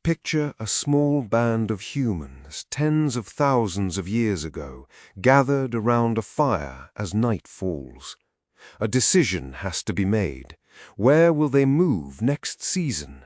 Picture a small band of humans, tens of thousands of years ago, gathered around a fire as night falls. A decision has to be made. Where will they move next season?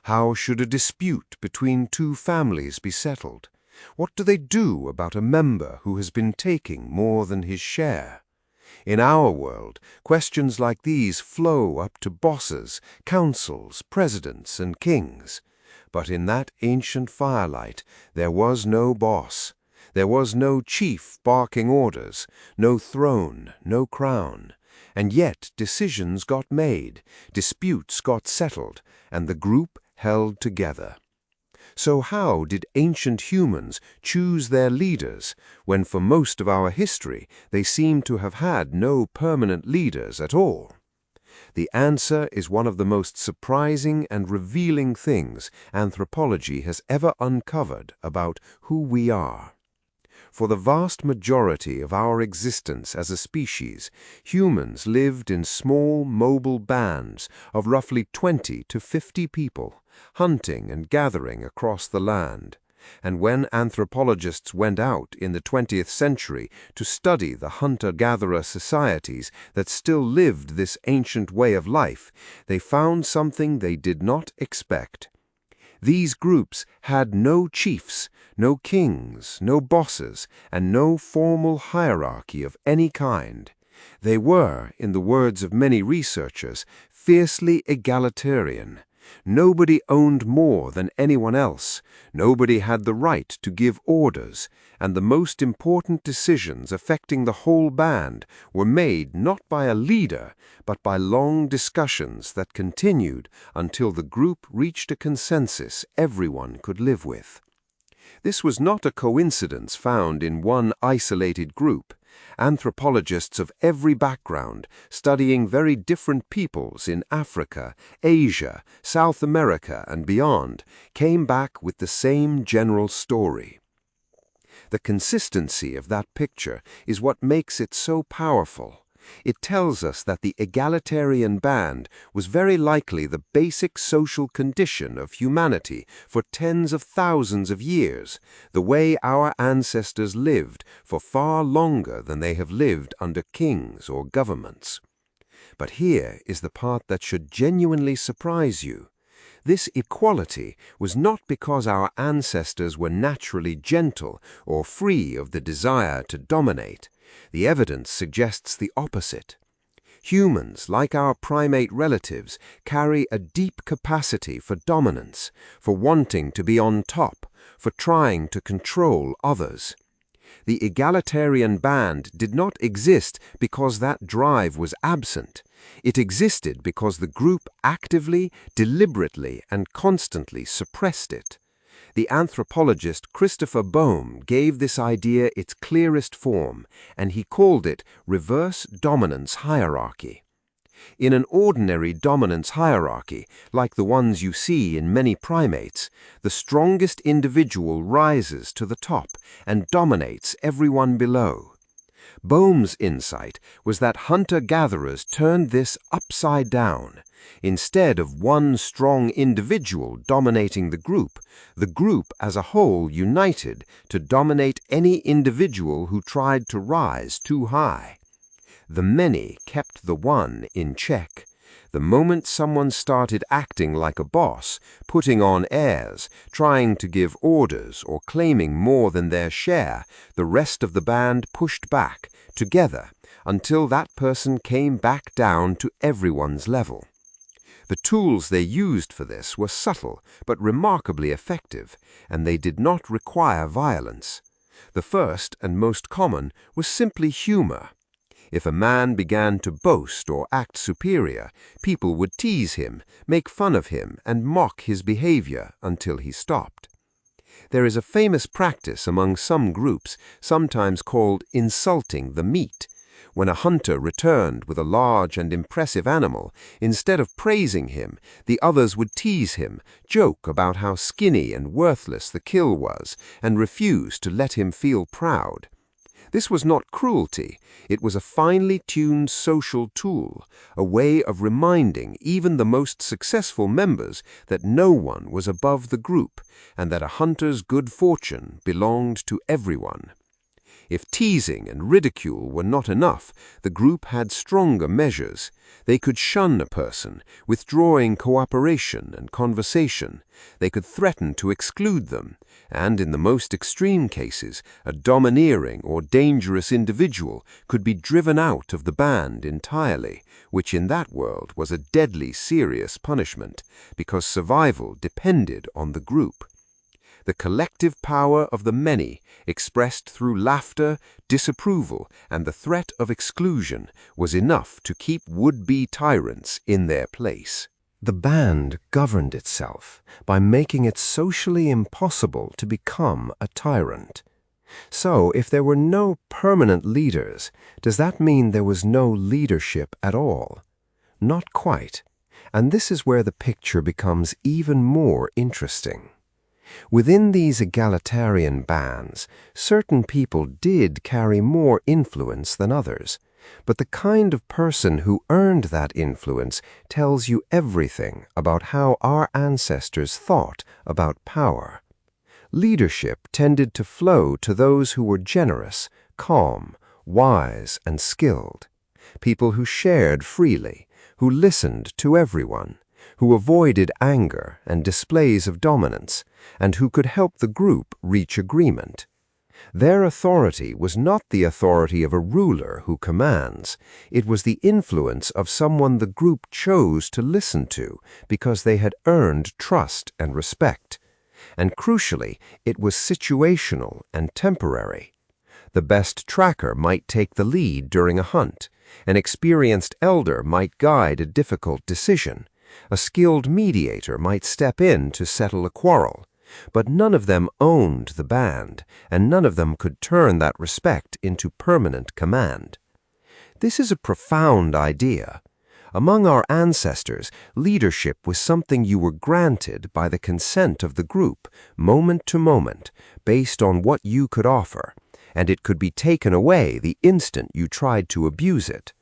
How should a dispute between two families be settled? What do they do about a member who has been taking more than his share? In our world, questions like these flow up to bosses, councils, presidents, and kings. But in that ancient firelight, there was no boss. There was no chief barking orders, no throne, no crown. And yet decisions got made, disputes got settled, and the group held together. So how did ancient humans choose their leaders when for most of our history they seem to have had no permanent leaders at all? The answer is one of the most surprising and revealing things anthropology has ever uncovered about who we are. For the vast majority of our existence as a species, humans lived in small, mobile bands of roughly 20 to 50 people, hunting and gathering across the land. And when anthropologists went out in the 20th century to study the hunter-gatherer societies that still lived this ancient way of life, they found something they did not expect. These groups had no chiefs, no kings, no bosses, and no formal hierarchy of any kind. They were, in the words of many researchers, fiercely egalitarian. Nobody owned more than anyone else, nobody had the right to give orders, and the most important decisions affecting the whole band were made not by a leader, but by long discussions that continued until the group reached a consensus everyone could live with. This was not a coincidence found in one isolated group. Anthropologists of every background, studying very different peoples in Africa, Asia, South America, and beyond, came back with the same general story. The consistency of that picture is what makes it so powerful. It tells us that the egalitarian band was very likely the basic social condition of humanity for tens of thousands of years, the way our ancestors lived for far longer than they have lived under kings or governments. But here is the part that should genuinely surprise you. This equality was not because our ancestors were naturally gentle or free of the desire to dominate. The evidence suggests the opposite. Humans, like our primate relatives, carry a deep capacity for dominance, for wanting to be on top, for trying to control others. The egalitarian band did not exist because that drive was absent. It existed because the group actively, deliberately, and constantly suppressed it. The anthropologist Christopher Boehm gave this idea its clearest form, and he called it reverse dominance hierarchy. In an ordinary dominance hierarchy, like the ones you see in many primates, the strongest individual rises to the top and dominates everyone below. Boehm's insight was that hunter-gatherers turned this upside down. Instead of one strong individual dominating the group as a whole united to dominate any individual who tried to rise too high. The many kept the one in check. The moment someone started acting like a boss, putting on airs, trying to give orders, or claiming more than their share, the rest of the band pushed back, together, until that person came back down to everyone's level. The tools they used for this were subtle but remarkably effective, and they did not require violence. The first and most common was simply humor. If a man began to boast or act superior, people would tease him, make fun of him, and mock his behavior until he stopped. There is a famous practice among some groups, sometimes called insulting the meat. When a hunter returned with a large and impressive animal, instead of praising him, the others would tease him, joke about how skinny and worthless the kill was, and refuse to let him feel proud. This was not cruelty, it was a finely tuned social tool, a way of reminding even the most successful members that no one was above the group and that a hunter's good fortune belonged to everyone. If teasing and ridicule were not enough, the group had stronger measures. They could shun a person, withdrawing cooperation and conversation. They could threaten to exclude them, and in the most extreme cases, a domineering or dangerous individual could be driven out of the band entirely, which in that world was a deadly serious punishment, because survival depended on the group. The collective power of the many, expressed through laughter, disapproval, and the threat of exclusion, was enough to keep would-be tyrants in their place. The band governed itself by making it socially impossible to become a tyrant. So, if there were no permanent leaders, does that mean there was no leadership at all? Not quite. And this is where the picture becomes even more interesting. Within these egalitarian bands, certain people did carry more influence than others, but the kind of person who earned that influence tells you everything about how our ancestors thought about power. Leadership tended to flow to those who were generous, calm, wise, and skilled, people who shared freely, who listened to everyone, who avoided anger and displays of dominance, and who could help the group reach agreement. Their authority was not the authority of a ruler who commands. It was the influence of someone the group chose to listen to because they had earned trust and respect. And crucially, it was situational and temporary. The best tracker might take the lead during a hunt. An experienced elder might guide a difficult decision. A skilled mediator might step in to settle a quarrel. But none of them owned the band, and none of them could turn that respect into permanent command. This is a profound idea. Among our ancestors, leadership was something you were granted by the consent of the group, moment to moment, based on what you could offer, and it could be taken away the instant you tried to abuse it.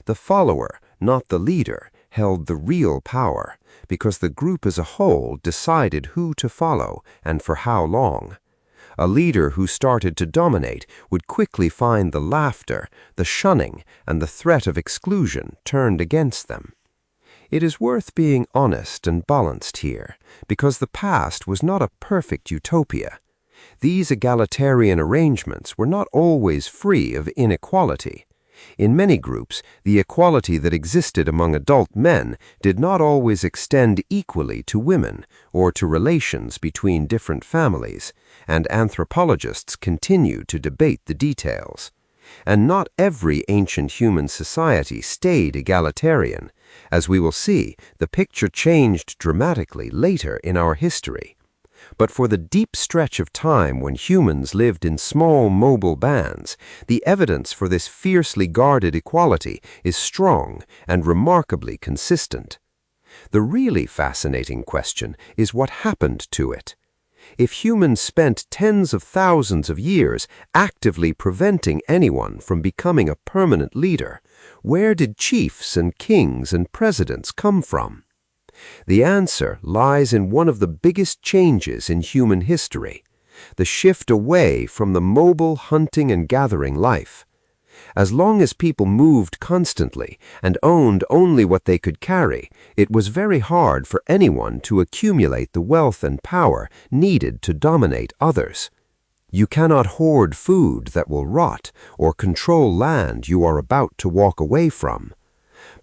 The follower, not the leader, held the real power, because the group as a whole decided who to follow and for how long. A leader who started to dominate would quickly find the laughter, the shunning, and the threat of exclusion turned against them. It is worth being honest and balanced here, because the past was not a perfect utopia. These egalitarian arrangements were not always free of inequality. In many groups, the equality that existed among adult men did not always extend equally to women or to relations between different families, and anthropologists continue to debate the details. And not every ancient human society stayed egalitarian. As we will see, the picture changed dramatically later in our history. But for the deep stretch of time when humans lived in small mobile bands, the evidence for this fiercely guarded equality is strong and remarkably consistent. The really fascinating question is what happened to it. If humans spent tens of thousands of years actively preventing anyone from becoming a permanent leader, where did chiefs and kings and presidents come from? The answer lies in one of the biggest changes in human history, the shift away from the mobile hunting and gathering life. As long as people moved constantly and owned only what they could carry, it was very hard for anyone to accumulate the wealth and power needed to dominate others. You cannot hoard food that will rot or control land you are about to walk away from.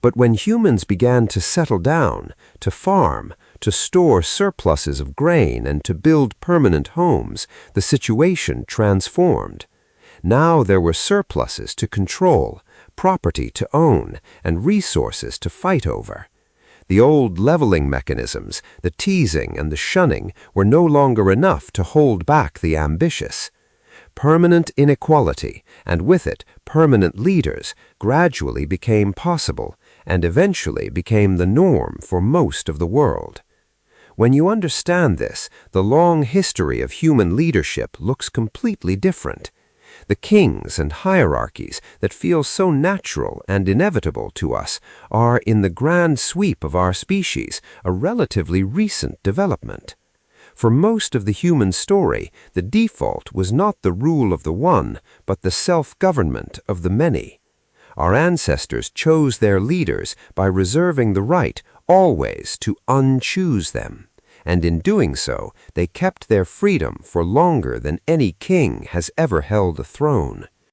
But when humans began to settle down, to farm, to store surpluses of grain, and to build permanent homes, the situation transformed. Now there were surpluses to control, property to own, and resources to fight over. The old leveling mechanisms, the teasing and the shunning, were no longer enough to hold back the ambitious. Permanent inequality, and with it permanent leaders, gradually became possible, and eventually became the norm for most of the world. When you understand this, the long history of human leadership looks completely different. The kings and hierarchies that feel so natural and inevitable to us are, in the grand sweep of our species, a relatively recent development. For most of the human story, the default was not the rule of the one, but the self-government of the many. Our ancestors chose their leaders by reserving the right always to unchoose them, and in doing so, they kept their freedom for longer than any king has ever held a throne.